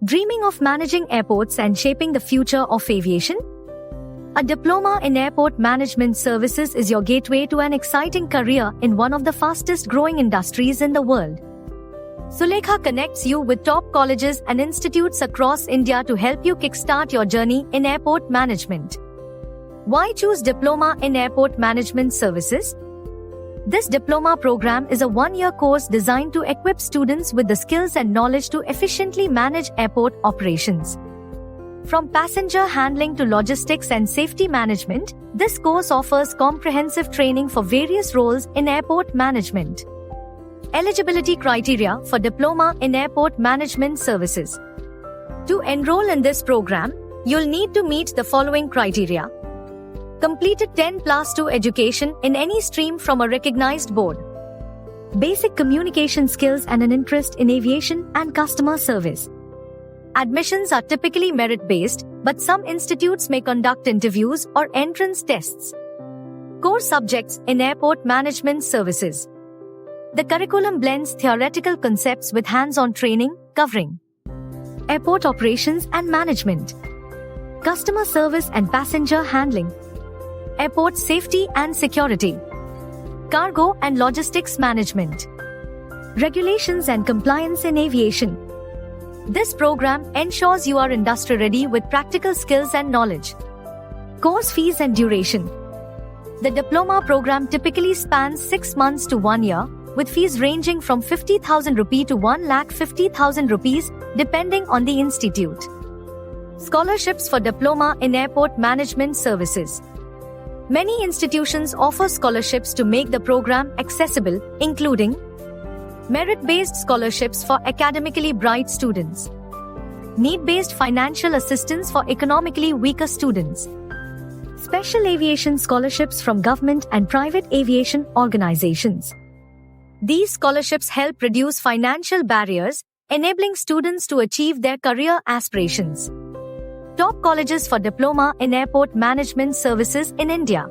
Dreaming of managing airports and shaping the future of aviation? A diploma in airport management services is your gateway to an exciting career in one of the fastest growing industries in the world. Sulekha connects you with top colleges and institutes across India to help you kickstart your journey in airport management. Why choose Diploma in Airport Management Services? This diploma program is a one-year course designed to equip students with the skills and knowledge to efficiently manage airport operations. From passenger handling to logistics and safety management, this course offers comprehensive training for various roles in airport management. Eligibility criteria for Diploma in Airport Management Services. To enroll in this program, you'll need to meet the following criteria. Completed 10+2 education in any stream from a recognized board. Basic communication skills and an interest in aviation and customer service. Admissions are typically merit-based, but some institutes may conduct interviews or entrance tests. Core subjects in airport management services. The curriculum blends theoretical concepts with hands-on training, covering airport operations and management, customer service and passenger handling, airport safety and security, cargo and logistics management, regulations and compliance in aviation. This program ensures you are industry ready with practical skills and knowledge. Course fees and duration. The diploma program typically spans 6 months to 1 year, with fees ranging from 50,000 rupee to 1,50,000 rupees, depending on the institute. Scholarships for Diploma in Airport Management Services. Many institutions offer scholarships to make the program accessible, including merit-based scholarships for academically bright students, need-based financial assistance for economically weaker students, special aviation scholarships from government and private aviation organizations. These scholarships help reduce financial barriers, enabling students to achieve their career aspirations. Top colleges for Diploma in Airport Management Services in India.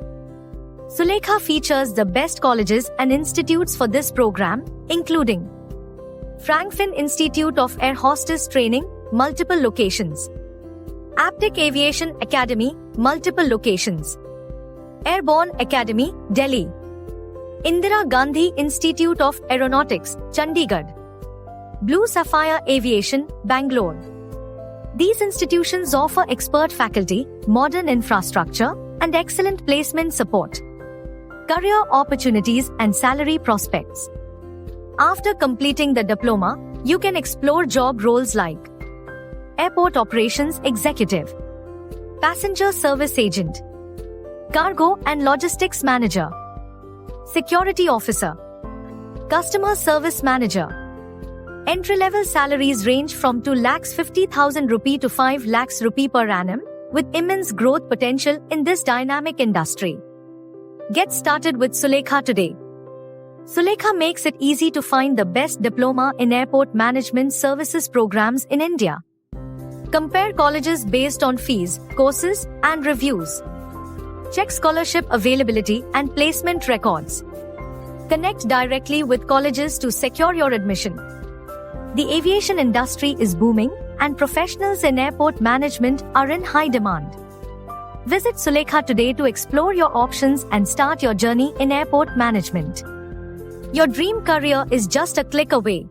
Sulekha features the best colleges and institutes for this program, including Frankfurt Institute of Air Hostess Training, multiple locations. Aptic Aviation Academy, multiple locations. Airborne Academy, Delhi. Indira Gandhi Institute of Aeronautics, Chandigarh. Blue Sapphire Aviation, Bangalore. These institutions offer expert faculty, modern infrastructure, and excellent placement support, career opportunities, and salary prospects. After completing the diploma, you can explore job roles like Airport Operations Executive, Passenger Service Agent, Cargo and Logistics Manager, Security Officer, Customer Service Manager. Entry-level salaries range from 2,50,000 rupee to 5 lakhs rupee per annum, with immense growth potential in this dynamic industry. Get started with Sulekha today. Sulekha makes it easy to find the best Diploma in Airport Management Services programs in India. Compare colleges based on fees, courses, and reviews. Check scholarship availability and placement records. Connect directly with colleges to secure your admission. The aviation industry is booming, and professionals in airport management are in high demand. Visit Sulekha today to explore your options and start your journey in airport management. Your dream career is just a click away.